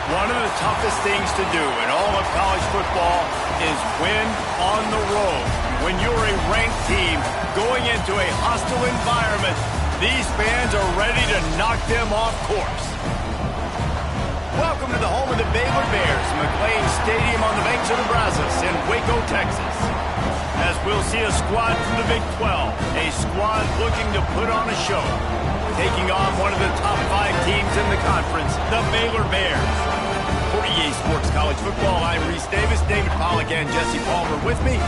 One of the toughest things to do in all of college football is win on the road. When you're a ranked team going into a hostile environment, these fans are ready to knock them off course. Welcome to the home of the Baylor Bears, McLean Stadium on the banks of the Brazos in Waco, Texas. As we'll see a squad from the Big 12, a squad looking to put on a show, taking on one of the top 5 teams in the conference, the Baylor Bears. For EA Sports College Football, I'm Reese Davis, David Pollack, and Jesse Palmer with me.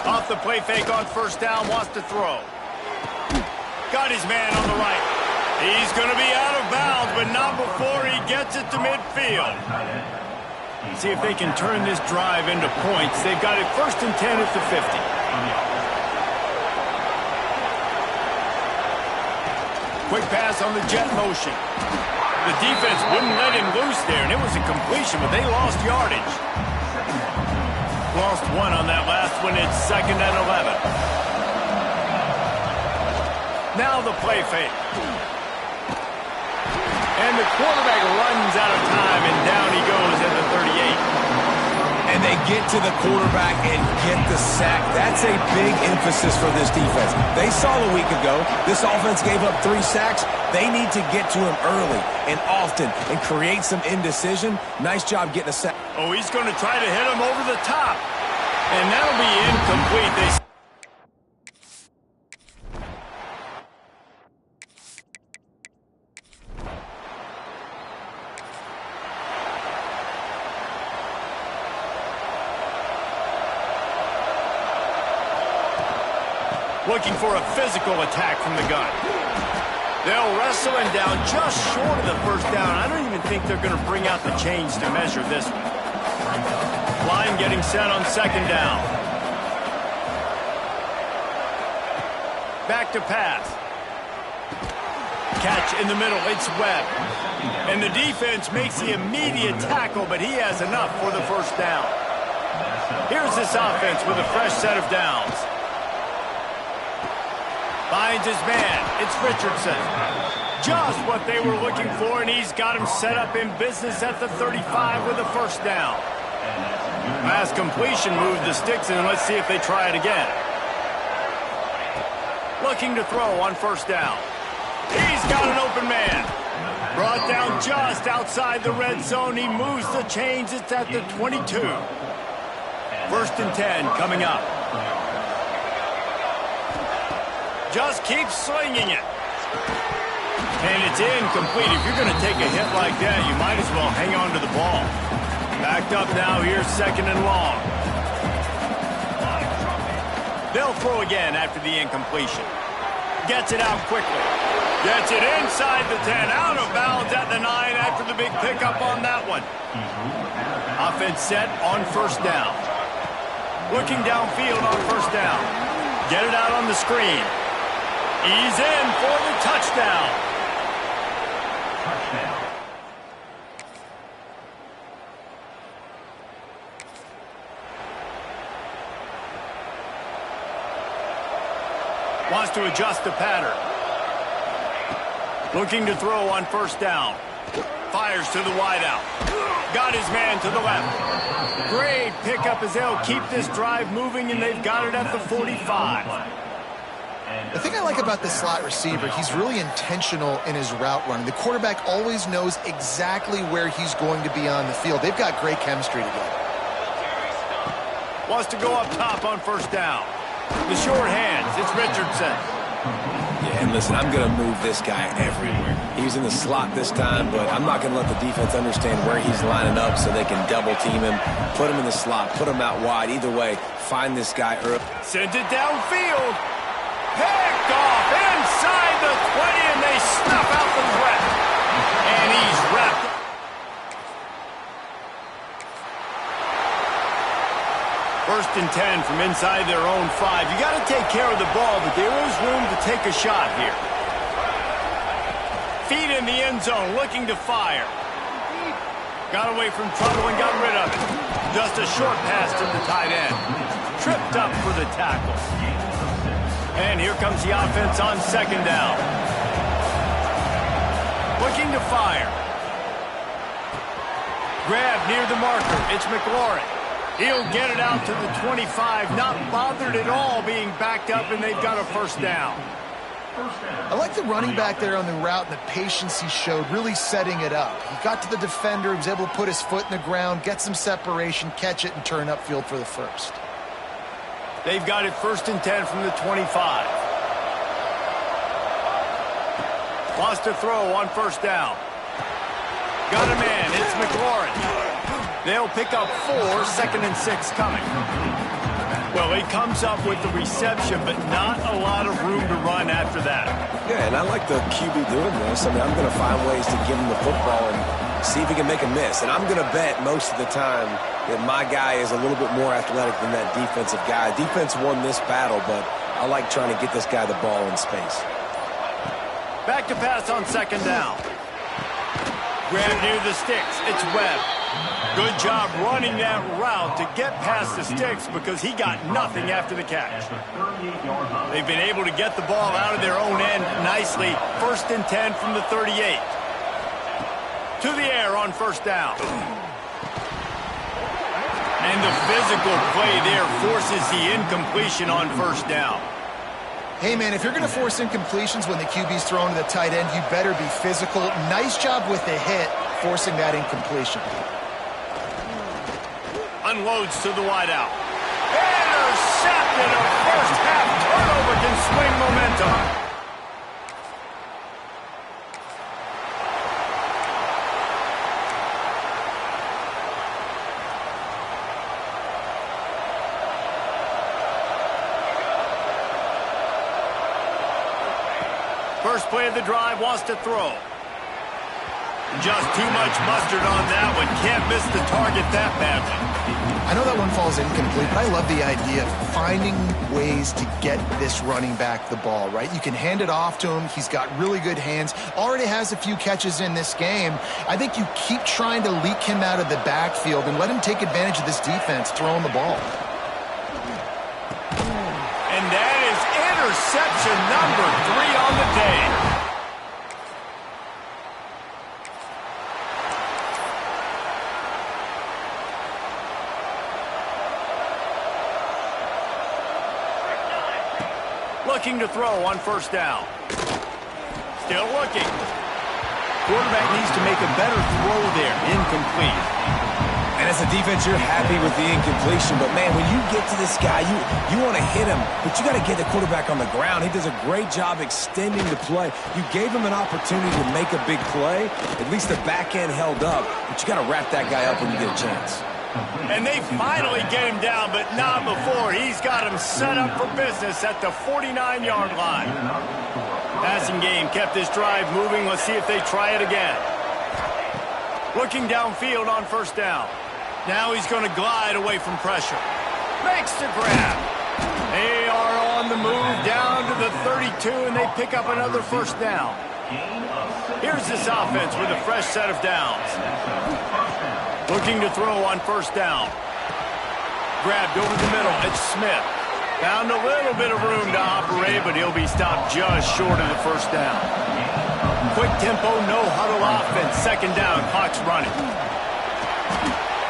Off the play fake on first down, wants to throw. Got his man on the right. He's going to be out of bounds, but not before he gets it to midfield. See if they can turn this drive into points. They've got it 1st and 10 at the 50. Quick pass on the jet motion. The defense wouldn't let him loose there, and it was a completion, but they lost yardage. Lost one on that last one. It's 2nd and 11. Now the play fake. And the quarterback runs out of time, and down he goes at the 38. And they get to the quarterback and get the sack. That's a big emphasis for this defense. They saw a week ago, this offense gave up 3 sacks. They need to get to him early and often and create some indecision. Nice job getting a sack. Oh, he's going to try to hit him over the top. And that'll be incomplete. Looking for a physical attack from the gun. They'll wrestle him down just short of the first down. I don't even think they're going to bring out the chains to measure this one. Line getting set on 2nd down. Back to pass. Catch in the middle. It's Webb. And the defense makes the immediate tackle, but he has enough for the first down. Here's this offense with a fresh set of downs. Finds his man. It's Richardson. Just what they were looking for, and he's got him set up in business at the 35 with a first down. Pass completion moved the sticks, and let's see if they try it again. Looking to throw on first down. He's got an open man. Brought down just outside the red zone. He moves the chains. It's at the 22. 1st and 10 coming up. Just keeps slinging it. And it's incomplete. If you're going to take a hit like that, you might as well hang on to the ball. Backed up now. Here's 2nd and long. They'll throw again after the incompletion. Gets it out quickly. Gets it inside the 10. Out of bounds at the 9 after the big pickup on that one. Offense set on first down. Looking downfield on first down. Get it out on the screen. He's in for the touchdown. Wants to adjust the pattern. Looking to throw on first down. Fires to the wideout. Got his man to the left. Great pickup as they'll keep this drive moving, and they've got it at the 45. The thing I like about the slot receiver, he's really intentional in his route running. The quarterback always knows exactly where he's going to be on the field. They've got great chemistry together. Wants to go up top on first down. The short hands, it's Richardson. Yeah, and listen, I'm going to move this guy everywhere. He's in the slot this time, but I'm not going to let the defense understand where he's lining up so they can double team him, put him in the slot, put him out wide. Either way, find this guy early. Sends it downfield. Picked off inside the 20, and they snuff out the threat. And he's wrapped. First and 10 from inside their own 5. You got to take care of the ball, but there is room to take a shot here. Feet in the end zone, looking to fire. Got away from trouble and got rid of it. Just a short pass to the tight end. Tripped up for the tackle. And here comes the offense on second down. Looking to fire. Grab near the marker. It's McLaurin. He'll get it out to the 25. Not bothered at all being backed up, and they've got a first down. I like the running back there on the route and the patience he showed, really setting it up. He got to the defender, he was able to put his foot in the ground, get some separation, catch it, and turn upfield for the first. They've got it first and 10 from the 25. Wants to throw on first down. Got a man, it's McLaurin. They'll pick up 4, second and 6 coming. Well, he comes up with the reception, but not a lot of room to run after that. Yeah, and I like the QB doing this. I mean, I'm going to find ways to give him the football and see if he can make a miss. And I'm going to bet most of the time that my guy is a little bit more athletic than that defensive guy. Defense won this battle, but I like trying to get this guy the ball in space. Back to pass on second down. Grab near the sticks. It's Webb. Good job running that route to get past the sticks because he got nothing after the catch. They've been able to get the ball out of their own end nicely. First and 10 from the 38. To the air on first down. And the physical play there forces the incompletion on first down. Hey, man, if you're going to force incompletions when the QB's thrown to the tight end, you better be physical. Nice job with the hit, forcing that incompletion. Unloads to the wideout. Intercepted. A first half turnover can swing momentum. First play of the drive, wants to throw. Just too much mustard on that one. Can't miss the target that badly. I know that one falls incomplete, but I love the idea of finding ways to get this running back the ball, right? You can hand it off to him. He's got really good hands. Already has a few catches in this game. I think you keep trying to leak him out of the backfield and let him take advantage of this defense throwing the ball. And that is interception number 3 on the day. Looking to throw on first down. Still looking. Quarterback needs to make a better throw there. Incomplete. And as a defense, you're happy with the incompletion. But, man, when you get to this guy, you want to hit him. But you got to get the quarterback on the ground. He does a great job extending the play. You gave him an opportunity to make a big play. At least the back end held up. But you got to wrap that guy up when you get a chance. And they finally get him down, but not before. He's got him set up for business at the 49-yard line. Passing game kept this drive moving. Let's see if they try it again. Looking downfield on first down. Now he's going to glide away from pressure. Makes the grab. They are on the move down to the 32, and they pick up another first down. Here's this offense with a fresh set of downs. Looking to throw on first down. Grabbed over the middle. It's Smith. Found a little bit of room to operate, but he'll be stopped just short of the first down. Quick tempo, no huddle offense. Second down, clock's running.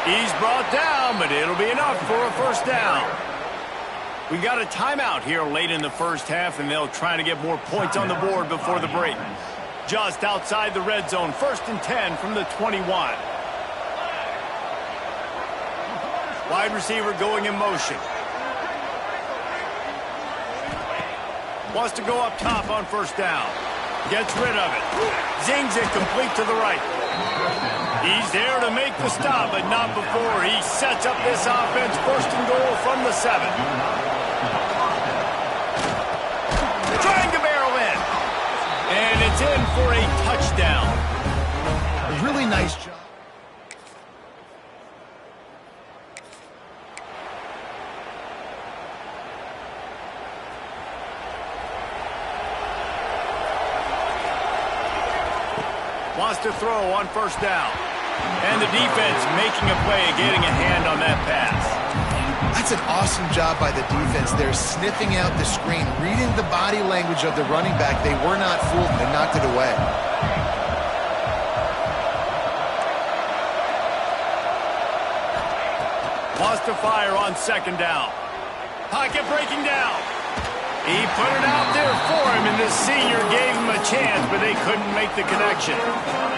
He's brought down, but it'll be enough for a first down. We got a timeout here late in the first half, and they'll try to get more points on the board before the break. Just outside the red zone, first and 10 from the 21. Wide receiver going in motion. Wants to go up top on first down. Gets rid of it. Zings it complete to the right. He's there to make the stop, but not before. He sets up this offense first and goal from the 7. Trying to barrel in. And it's in for a touchdown. A really nice job. wants to throw on first down. And the defense making a play, getting a hand on that pass. That's an awesome job by the defense. They're sniffing out the screen, reading the body language of the running back. They were not fooled. They knocked it away. Wants to fire on second down. Pocket breaking down. He put it out there for him, and the senior gave him a chance, but they couldn't make the connection.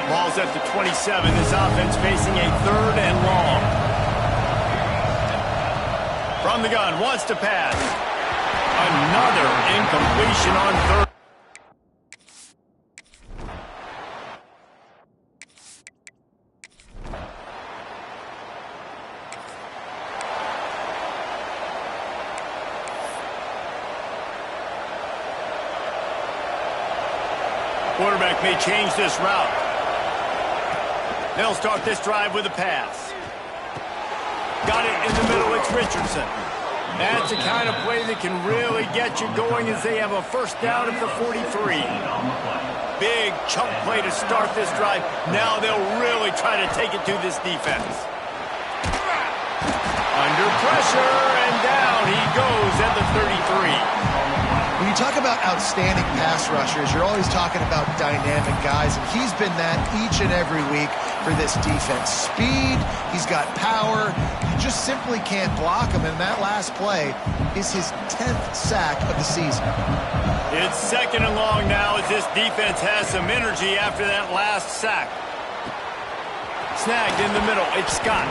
Ball's at the 27. This offense facing a 3rd and long. From the gun, wants to pass. Another incompletion on 3rd. Quarterback may change this route. They'll start this drive with a pass. Got it in the middle. It's Richardson. That's the kind of play that can really get you going as they have a first down at the 43. Big chunk play to start this drive. Now they'll really try to take it to this defense. Under pressure, and down he goes at the 33. When you talk about outstanding pass rushers, you're always talking about dynamic guys, and he's been that each and every week for this defense. Speed, he's got power, you just simply can't block him, and that last play is his 10th sack of the season. It's 2nd and long now as this defense has some energy after that last sack. Snagged in the middle, it's Scott.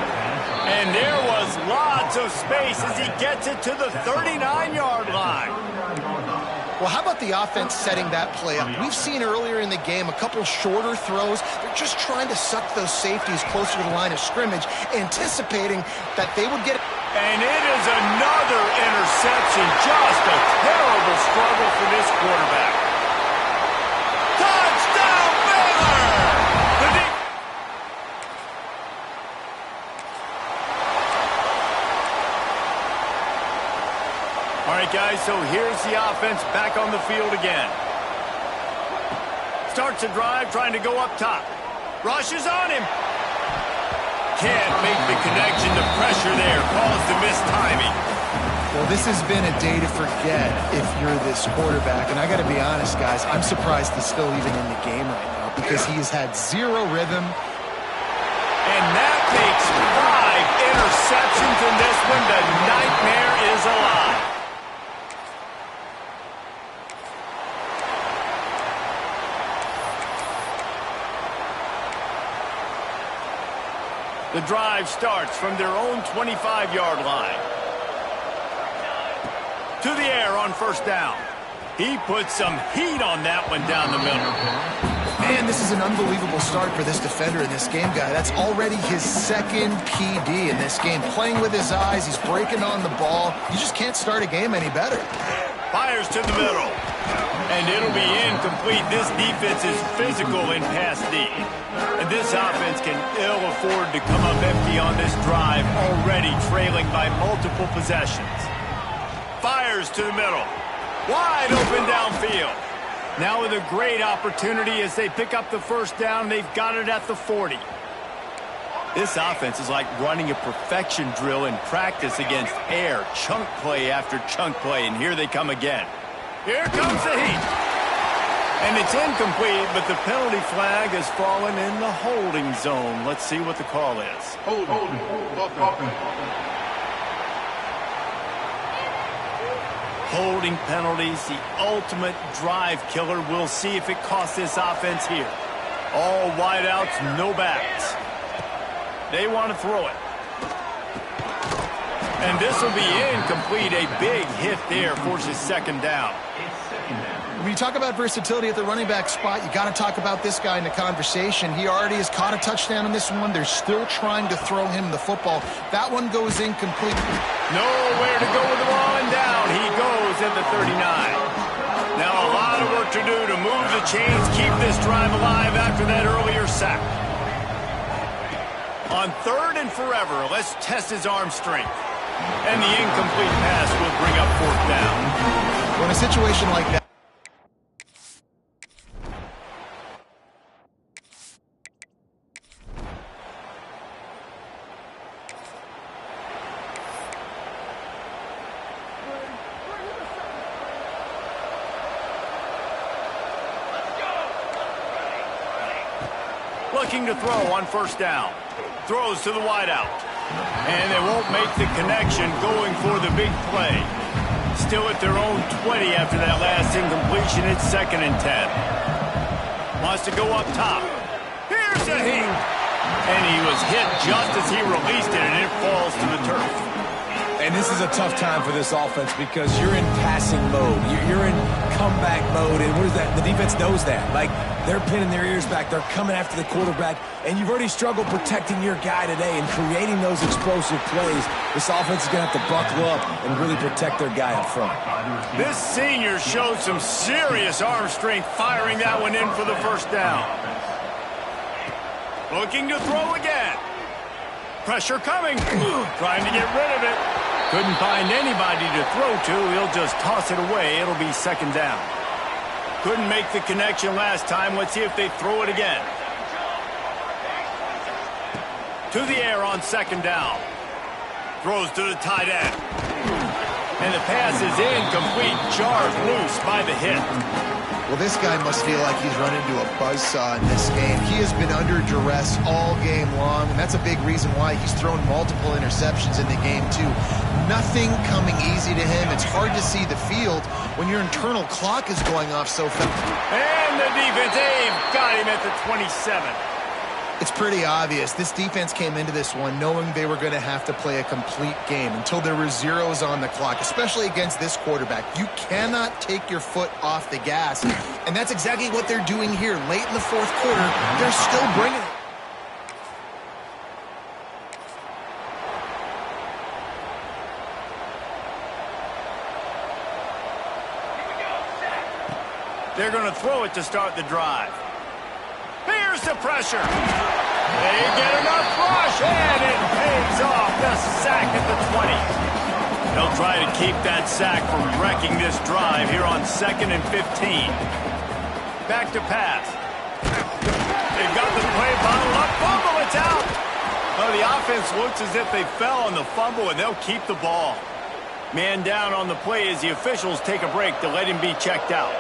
And there was lots of space as he gets it to the 39-yard line. Well, how about the offense setting that play up? We've seen earlier in the game a couple shorter throws. They're just trying to suck those safeties closer to the line of scrimmage, anticipating that they would get it. And it is another interception. Just a terrible struggle for this quarterback. Touchdown, Baylor! All right, guys, so here's the offense back on the field again. Starts a drive trying to go up top. Rushes on him. Can't make the connection. The pressure there caused the missed timing. Well, this has been a day to forget if you're this quarterback. And I got to be honest, guys, I'm surprised he's still even in the game right now because he has had zero rhythm. And that makes 5 interceptions in this one. The nightmare is alive. The drive starts from their own 25-yard line. To the air on first down. He puts some heat on that one down the middle. Man, this is an unbelievable start for this defender in this game, guy. That's already his 2nd PD in this game. Playing with his eyes, he's breaking on the ball. You just can't start a game any better. Fires to the middle. And it'll be incomplete. This defense is physical in pass D. And this offense can ill afford to come up empty on this drive, already trailing by multiple possessions. Fires to the middle. Wide open downfield. Now with a great opportunity as they pick up the first down. They've got it at the 40. This offense is like running a perfection drill in practice against air. Chunk play after chunk play, and here they come again. Here comes the heat. And it's incomplete, but the penalty flag has fallen in the holding zone. Let's see what the call is. Holding penalties, the ultimate drive killer. We'll see if it costs this offense here. All wideouts, no backs. They want to throw it. And this will be incomplete. A big hit there forces 2nd down. When you talk about versatility at the running back spot, you got to talk about this guy in the conversation. He already has caught a touchdown in this one. They're still trying to throw him the football. That one goes incomplete. Nowhere to go with the ball, and down he goes at the 39. Now a lot of work to do to move the chains, keep this drive alive after that earlier sack. On 3rd and forever, let's test his arm strength. And the incomplete pass will bring up 4th down. Well, in a situation like that, looking to throw on first down. Throws to the wideout. And they won't make the connection going for the big play. Still at their own 20 after that last incompletion. It's 2nd and 10. Wants to go up top. Here's a hit. And he was hit just as he released it, and it falls to the turf. And this is a tough time for this offense because you're in passing mode. You're in comeback mode. And what is that? The defense knows that. Like, they're pinning their ears back. They're coming after the quarterback. And you've already struggled protecting your guy today and creating those explosive plays. This offense is going to have to buckle up and really protect their guy up front. This senior showed some serious arm strength firing that one in for the first down. Looking to throw again. Pressure coming. Trying to get rid of it. Couldn't find anybody to throw to. He'll just toss it away. It'll be 2nd down. Couldn't make the connection last time. Let's see if they throw it again. To the air on 2nd down. Throws to the tight end. And the pass is incomplete. Jarred loose by the hit. Well, this guy must feel like he's run into a buzzsaw in this game. He has been under duress all game long, and that's a big reason why he's thrown multiple interceptions in the game, too. Nothing coming easy to him. It's hard to see the field when your internal clock is going off so fast. And the defense, they've got him at the 27. It's pretty obvious. This defense came into this one knowing they were going to have to play a complete game until there were zeros on the clock, especially against this quarterback. You cannot take your foot off the gas, and that's exactly what they're doing here. Late in the 4th quarter, they're still bringing it. They're going to throw it to start the drive. Here's the pressure. They get enough rush, and it pays off. The sack at the 20. They'll try to keep that sack from wrecking this drive here on 2nd and 15. Back to pass. They've got the play bottled up. Fumble, it's out. Well, the offense looks as if they fell on the fumble, and they'll keep the ball. Man down on the play as the officials take a break to let him be checked out.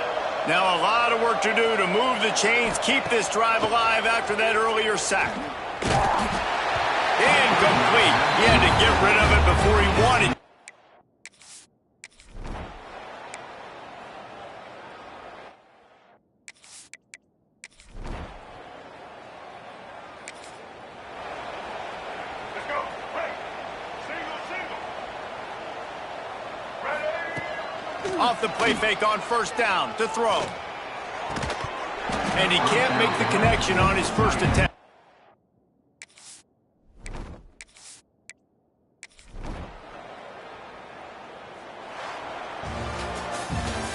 Now a lot of work to do to move the chains, keep this drive alive after that earlier sack. Incomplete. He had to get rid of it before he wanted. Let's go. Right. Single. Ready. Off the play fake on first down to throw. And he can't make the connection on his first attempt.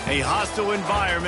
A hostile environment.